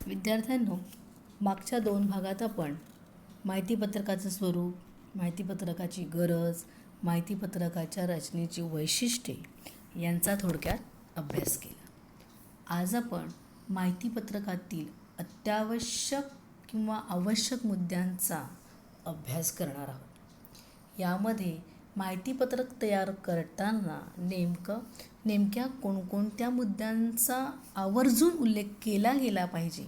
विद्यार्थ्यांनो, मागच्या 2 भागात आपण माहितीपत्रकाचं स्वरूप, माहितीपत्रकाची गरज, माहितीपत्रकाच्या रचनेची वैशिष्ट्ये यांचा थोडक्यात अभ्यास केला. आज आपण माहितीपत्रकातील अत्यावश्यक किंवा आवश्यक मुद्द्यांचा अभ्यास करणार आहोत. यामध्ये माहितीपत्रक तयार करताना नेमक्या कोणकोणत्या मुद्द्यांचा आवर्जून उल्लेख केला गेला पाहिजे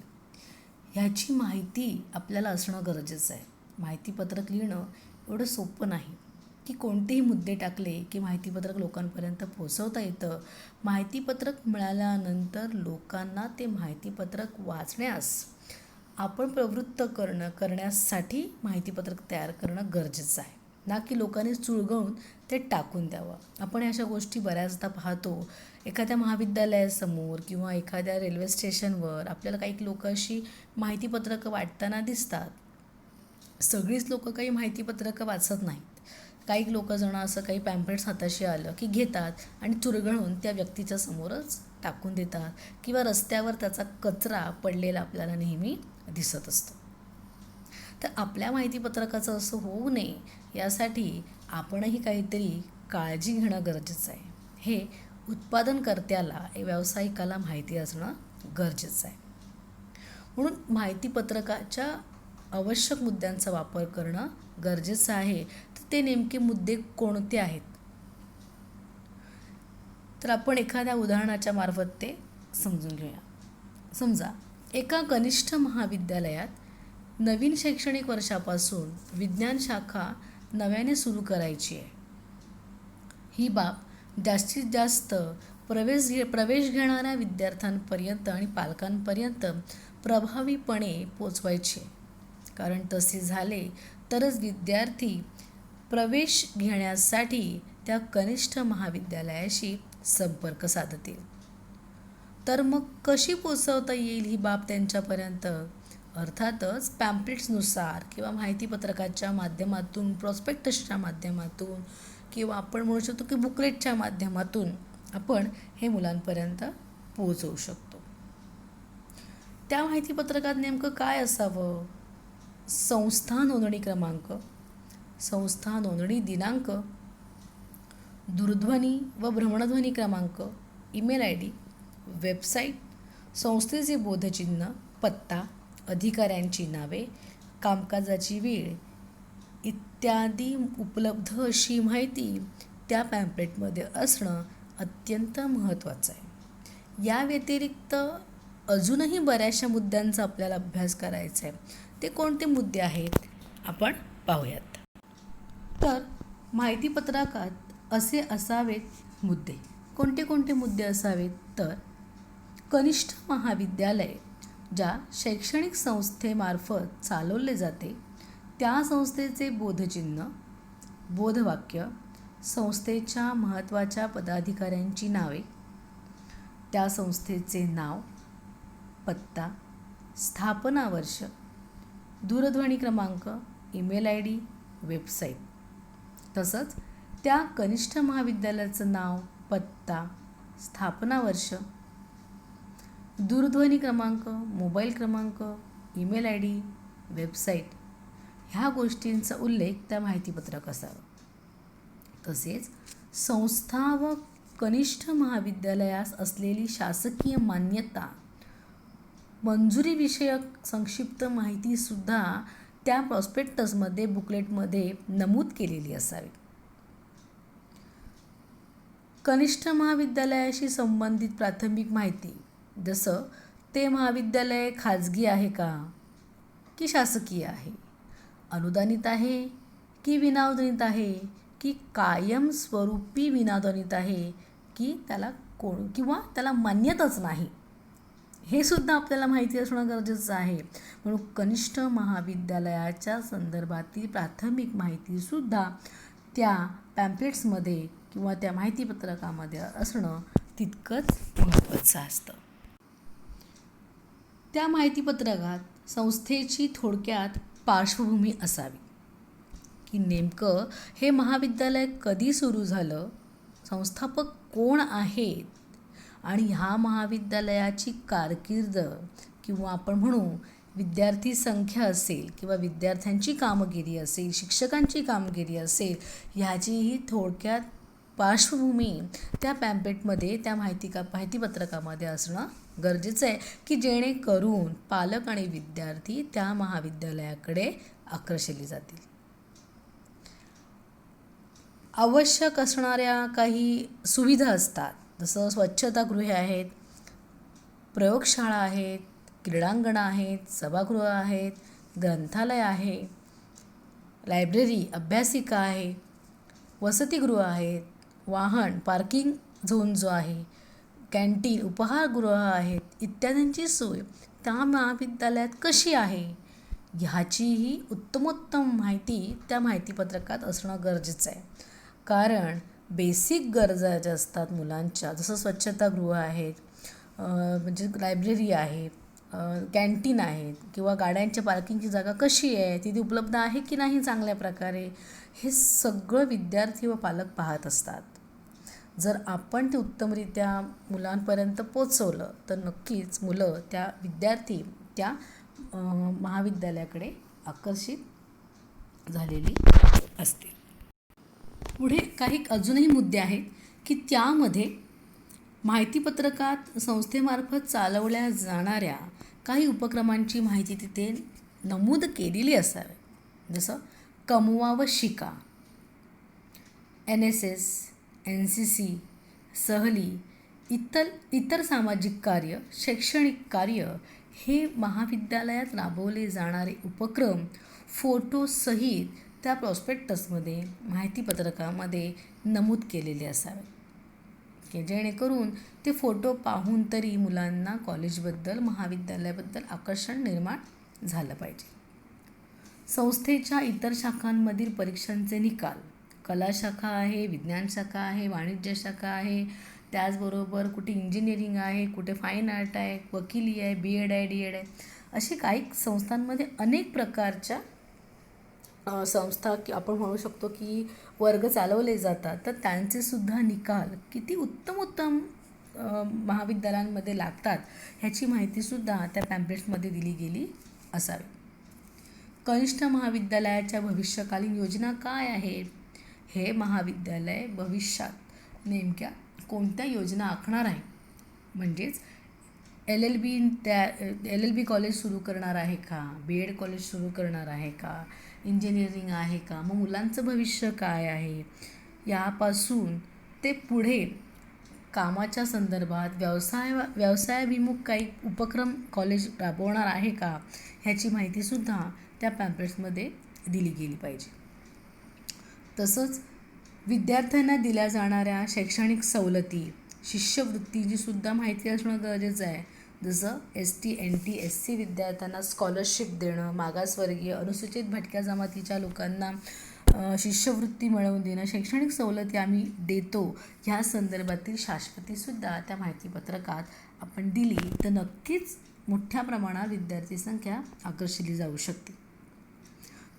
ह्याची माहिती आपल्याला असणं गरजेचं आहे. माहितीपत्रक लिहिणं एवढं सोपं नाही की कोणतेही मुद्दे टाकले की माहितीपत्रक लोकांपर्यंत पोहोचवता येतं. माहितीपत्रक मिळाल्यानंतर लोकांना ते माहितीपत्रक वाचण्यास आपण प्रवृत्त करण्यासाठी माहितीपत्रक तयार करणं गरजेचं आहे, ना की लोकांनी चुळगळून ते टाकून द्यावं. आपण अशा गोष्टी बऱ्याचदा पाहतो. एखाद्या महाविद्यालयासमोर किंवा एखाद्या रेल्वे स्टेशनवर आपल्याला काही लोक अशी माहितीपत्रकं वाटताना दिसतात. सगळीच लोकं काही माहितीपत्रकं वाचत नाहीत. काही लोकं असं काही पॅम्पलेट्स हाताशी आलं की घेतात आणि चुरगळून त्या व्यक्तीच्या समोरच टाकून देतात किंवा रस्त्यावर त्याचा कचरा पडलेला आपल्याला नेहमी दिसत असतो. तर आपल्या माहितीपत्रकाचं असं होऊ नये यासाठी आपणही काहीतरी काळजी घेणं गरजेचं आहे. हे उत्पादनकर्त्याला, व्यावसायिकाला माहिती असणं गरजेचं आहे. म्हणून माहितीपत्रकाच्या आवश्यक मुद्द्यांचा वापर करणं गरजेचं आहे. तर ते नेमके मुद्दे कोणते आहेत, तर आपण एखाद्या उदाहरणाच्या मार्फत ते समजून घेऊया. समजा एका कनिष्ठ महाविद्यालयात नवीन शैक्षणिक वर्षापासून विज्ञान शाखा नव्याने सुरू करायची आहे. ही बाब जास्तीत जास्त प्रवेश घेणाऱ्या विद्यार्थ्यांपर्यंत आणि पालकांपर्यंत प्रभावीपणे पोचवायची आहे. कारण तसे झाले तरच विद्यार्थी प्रवेश घेण्यासाठी त्या कनिष्ठ महाविद्यालयाशी संपर्क साधतील. तर मग कशी पोचवता येईल ही बाब त्यांच्यापर्यंत? अर्थातच पॅम्पलेट्सनुसार किंवा माहितीपत्रकाच्या माध्यमातून, प्रॉस्पेक्टसच्या माध्यमातून किंवा आपण म्हणू शकतो की बुकलेटच्या माध्यमातून आपण हे मुलांपर्यंत पोहोचवू शकतो. त्या माहितीपत्रकात नेमकं काय असावं? संस्था नोंदणी क्रमांक, संस्था नोंदणी दिनांक, दूरध्वनी व भ्रमणध्वनी क्रमांक, ईमेल ID, वेबसाईट, संस्थेचे बोधचिन्ह, पत्ता, अधिकाऱ्यांची नावे, कामकाजाची वेळ इत्यादी उपलब्ध अशी माहिती त्या पॅम्पलेटमध्ये असणं अत्यंत महत्त्वाचं आहे. या व्यतिरिक्त अजूनही बऱ्याचशा मुद्द्यांचा आपल्याला अभ्यास करायचा आहे. ते कोणते मुद्दे आहेत आपण पाहूयात. तर माहितीपत्रकात असे असावेत मुद्दे. कोणते कोणते मुद्दे असावेत? तर कनिष्ठ महाविद्यालय ज्या शैक्षणिक संस्थेमार्फत चालवले जाते त्या संस्थेचे बोधचिन्ह, बोधवाक्य, संस्थेच्या महत्त्वाच्या पदाधिकाऱ्यांची नावे, त्या संस्थेचे नाव, पत्ता, स्थापना वर्ष, दूरध्वनी क्रमांक, ईमेल ID, वेबसाईट, तसंच त्या कनिष्ठ महाविद्यालयाचं नाव, पत्ता, स्थापना वर्ष, दूरध्वनी क्रमांक, मोबाईल क्रमांक, ईमेल ID, वेबसाईट ह्या गोष्टींचा उल्लेख त्या माहितीपत्रक असावा. तसेच संस्था व कनिष्ठ महाविद्यालयास असलेली शासकीय मान्यता, मंजुरीविषयक संक्षिप्त माहितीसुद्धा त्या प्रॉस्पेक्टसमध्ये, बुकलेटमध्ये नमूद केलेली असावी. कनिष्ठ महाविद्यालयाशी संबंधित प्राथमिक माहिती, जसं ते महाविद्यालय खाजगी आहे का की शासकीय आहे, अनुदानित आहे की विनाअनुदानित आहे की कायमस्वरूपी विनाअनुदानित आहे की त्याला मान्यताच नाही, हे सुद्धा आपल्याला माहिती असणं गरजेचं आहे. म्हणून कनिष्ठ महाविद्यालयाच्या संदर्भातील प्राथमिक माहितीसुद्धा त्या पॅम्पलेट्समध्ये किंवा त्या माहितीपत्रकामध्ये असणं तितकंच महत्त्वाचं असतं. त्या माहितीपत्रकात संस्थेची थोडक्यात पार्श्वभूमी असावी की नेमकं हे महाविद्यालय कधी सुरू झालं, संस्थापक कोण आहेत आणि ह्या महाविद्यालयाची कारकीर्द किंवा आपण म्हणू विद्यार्थी संख्या असेल किंवा विद्यार्थ्यांची कामगिरी असेल, शिक्षकांची कामगिरी असेल, ह्याचीही थोडक्यात पार्श्वभूमी त्या पॅम्पलेटमध्ये, त्या माहितीपत्रकामध्ये असणं गरजेचं आहे, की जेणेकरून पालक आणि विद्यार्थी त्या महाविद्यालयाकडे आकर्षिले जातील. आवश्यक असणाऱ्या काही सुविधा असतात, जसं स्वच्छतागृहे आहेत, प्रयोगशाळा आहेत, क्रीडांगणं आहेत, सभागृह आहेत, ग्रंथालय आहे, लायब्ररी, अभ्यासिका आहे, वसतिगृह आहेत, वाहन पार्किंग झोन जो आहे, कॅन्टीन, उपाहारगृह आहेत इत्यादींची सोय त्या महाविद्यालयात कशी आहे ह्याचीही उत्तमोत्तम माहिती त्या माहितीपत्रकात असणं गरजेचं आहे. कारण बेसिक गरजा ज्या असतात मुलांच्या, जसं स्वच्छतागृह आहेत, म्हणजे लायब्ररी आहे, कॅन्टीन आहेत किंवा गाड्यांच्या पार्किंगची जागा कशी आहे, तिथे उपलब्ध आहे की नाही चांगल्या प्रकारे, हे सगळं विद्यार्थी व पालक पाहत असतात. जर आपण ते उत्तमरित्या मुलांपर्यंत पोचवलं तर नक्कीच मुलं विद्यार्थी त्या महाविद्यालयाकडे आकर्षित झालेली असतील. पुढे काही अजूनही मुद्दे आहेत की त्यामध्ये माहितीपत्रकात संस्थेमार्फत चालवल्या जाणाऱ्या काही उपक्रमांची माहिती तिथे नमूद केलेली असावी. जसं कमवा व शिका, NSS, NCC, सहली, इतर सामाजिक कार्य, शैक्षणिक कार्य हे महाविद्यालयात राबवले जाणारे उपक्रम फोटोसहित त्या प्रॉस्पेक्टसमध्ये, माहितीपत्रकामध्ये नमूद केलेले असावे, की जेणेकरून ते फोटो पाहून तरी मुलांना कॉलेजबद्दल, महाविद्यालयाबद्दल आकर्षण निर्माण झालं पाहिजे. संस्थेच्या इतर शाखांमधील परीक्षांचे निकाल, कला शाखा आहे, विज्ञान शाखा आहे, वाणिज्य शाखा आहे, त्याचबरोबर कुठे इंजिनिअरिंग आहे, कुठे फाईन आर्ट आहे, वकिली आहे, BEd आहे, DEd आहे, असे काही संस्थांमध्ये अनेक प्रकारच्या संस्था की आपण म्हणू शकतो की वर्ग चालवले जातात. तर त्यांचे सुद्धा निकाल किती उत्तम महाविद्यालयांमध्ये लागतात ह्याची माहितीसुद्धा त्या पॅम्पलेट्समध्ये दिली गेली असावी. कनिष्ठ महाविद्यालयाच्या भविष्यकालीन योजना काय आहेत, हे महाविद्यालय भविष्यात नेमक्या कोणत्या योजना आखणार आहे, म्हणजेच LLB कॉलेज सुरू करणार आहे का, BEd कॉलेज सुरू करणार आहे का, इंजिनिअरिंग आहे का, मग मुलांचं भविष्य काय आहे, यापासून ते पुढे कामाच्या संदर्भात व्यवसायाभिमुख काही उपक्रम कॉलेज राबवणार आहे का, ह्याची माहितीसुद्धा त्या पॅम्पलेट्समध्ये दिली गेली पाहिजे. तसंच विद्यार्थ्यांना दिल्या जाणाऱ्या शैक्षणिक सवलती, शिष्यवृत्तीची सुद्धा माहिती असणं गरजेचं आहे. जसं ST, NT, SC विद्यार्थ्यांना स्कॉलरशिप देणं, मागासवर्गीय, अनुसूचित भटक्या जमातीच्या लोकांना शिष्यवृत्ती मिळवून देणं, शैक्षणिक सवलती आम्ही देतो ह्या संदर्भातील शाश्वतीसुद्धा त्या माहितीपत्रकात आपण दिली तर नक्कीच मोठ्या प्रमाणात विद्यार्थी संख्या आकर्षिली जाऊ शकते.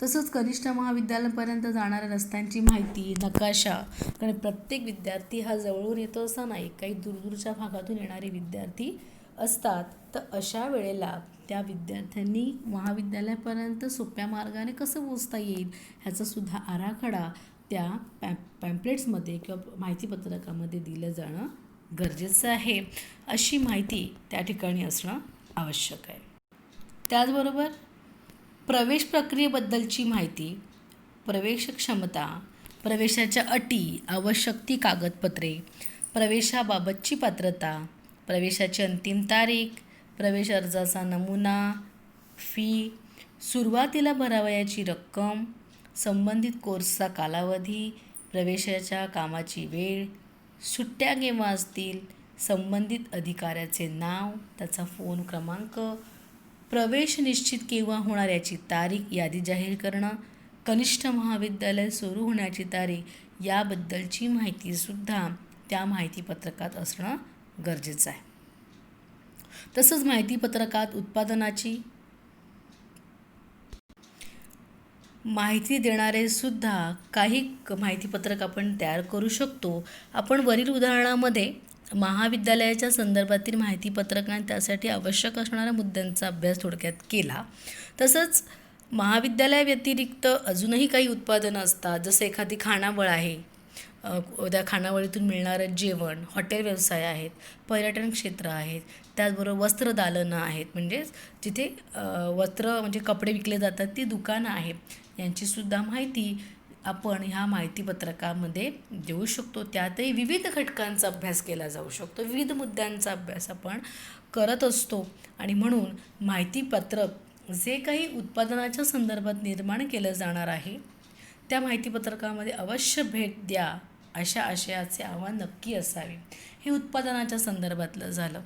तसंच कनिष्ठ महाविद्यालयापर्यंत जाणाऱ्या रस्त्यांची माहिती, नकाशा, कारण प्रत्येक विद्यार्थी हा जवळून येतो असं नाही, काही दूरदूरच्या भागातून येणारे विद्यार्थी असतात. तर अशा वेळेला त्या विद्यार्थ्यांनी महाविद्यालयापर्यंत सोप्या मार्गाने कसं पोचता येईल ह्याचासुद्धा आराखडा त्या पॅम्पलेट्समध्ये किंवा माहितीपत्रकामध्ये दिलं जाणं गरजेचं आहे. अशी माहिती त्या ठिकाणी असणं आवश्यक आहे. त्याचबरोबर प्रवेश प्रक्रियेबद्दलची माहिती, प्रवेश क्षमता, प्रवेशाच्या अटी, आवश्यक ती कागदपत्रे, प्रवेशाबाबतची पात्रता, प्रवेशाची अंतिम तारीख, प्रवेश अर्जाचा नमुना, फी, सुरुवातीला भरावयाची रक्कम, संबंधित कोर्सचा कालावधी, प्रवेशाच्या कामाची वेळ, सुट्ट्या केव्हा असतील, संबंधित अधिकाऱ्याचे नाव, त्याचा फोन क्रमांक, प्रवेश निश्चित केव्हा होणार याची तारीख, यादी जाहीर करणं, कनिष्ठ महाविद्यालय सुरू होण्याची तारीख याबद्दलची माहितीसुद्धा त्या माहितीपत्रकात असणं गरजेचं आहे. तसंच माहितीपत्रकात उत्पादनाची माहिती देणारे सुद्धा काही माहितीपत्रक आपण तयार करू शकतो. आपण वरील उदाहरणामध्ये महाविद्यालयाच्या संदर्भातील माहितीपत्रक आणि त्यासाठी आवश्यक असणाऱ्या मुद्द्यांचा अभ्यास थोडक्यात केला. तसंच महाविद्यालयाव्यतिरिक्त अजूनही काही उत्पादनं असतात, जसं एखादी खानावळ आहे, त्या खानावळीतून मिळणारं जेवण, हॉटेल व्यवसाय आहेत, पर्यटन क्षेत्र आहेत, त्याचबरोबर वस्त्रदालनं आहेत, म्हणजेच जिथे वस्त्र म्हणजे कपडे विकले जातात ती दुकानं आहेत, यांचीसुद्धा माहिती आपण ह्या माहितीपत्रकामध्ये देऊ शकतो. त्यातही विविध घटकांचा अभ्यास केला जाऊ शकतो, विविध मुद्द्यांचा अभ्यास आपण करत असतो. आणि म्हणून माहितीपत्रक जे काही उत्पादनाच्या संदर्भात निर्माण केलं जाणार आहे त्या माहितीपत्रकामध्ये अवश्य भेट द्या, अशा आशयाचे आव्हान नक्की असावे. हे उत्पादनाच्या संदर्भातलं झालं.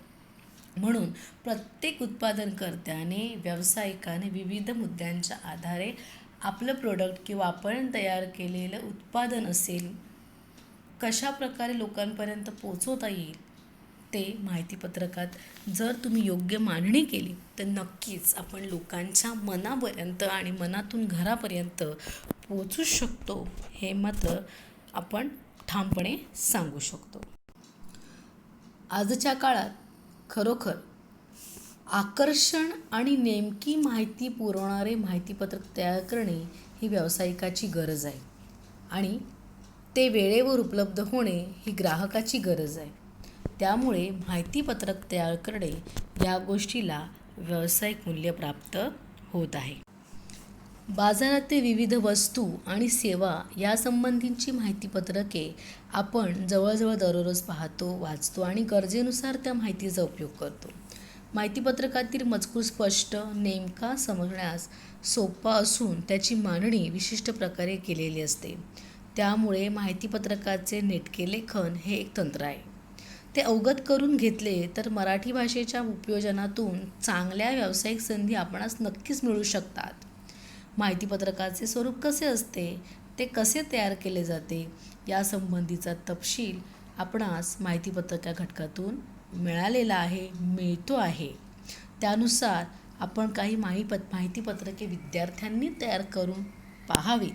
म्हणून प्रत्येक उत्पादनकर्त्याने, व्यावसायिकाने विविध मुद्द्यांच्या आधारे आपलं प्रोडक्ट किंवा आपण तयार केलेलं उत्पादन असेल कशा प्रकारे लोकांपर्यंत पोचवता येईल ते माहितीपत्रकात जर तुम्ही योग्य मांडणी केली तर नक्कीच आपण लोकांच्या मनापर्यंत आणि मनातून घरापर्यंत पोचू शकतो, हे मात्र आपण ठामपणे सांगू शकतो. आजच्या काळात खरोखर आकर्षण आणि नेमकी माहिती पुरवणारे माहितीपत्रक तयार करणे ही व्यावसायिकाची गरज आहे आणि ते वेळेवर उपलब्ध होणे ही ग्राहकाची गरज आहे. त्यामुळे माहितीपत्रक तयार करणे या गोष्टीला व्यावसायिक मूल्य प्राप्त होत आहे. बाजारातील विविध वस्तू आणि सेवा यासंबंधीची माहितीपत्रके आपण जवळजवळ दररोज पाहतो, वाचतो आणि गरजेनुसार त्या माहितीचा उपयोग करतो. माहितीपत्रकातील मजकूर स्पष्ट, नेमका, समजण्यास सोपा असून त्याची मांडणी विशिष्ट प्रकारे केलेली असते. त्यामुळे माहितीपत्रकाचे नेटके लेखन हे एक तंत्र आहे. ते अवगत करून घेतले तर मराठी भाषेच्या उपयोजनातून चांगल्या व्यावसायिक संधी आपणास नक्कीच मिळू शकतात. माहितीपत्रकाचे स्वरूप कसे असते, ते कसे तयार केले जाते यासंबंधीचा तपशील आपणास माहितीपत्रक या घटकातून मिळालेला आहे, मिळतो आहे. त्यानुसार आपण काही माहितीपत्रके विद्यार्थ्यांनी तयार करून पाहावीत.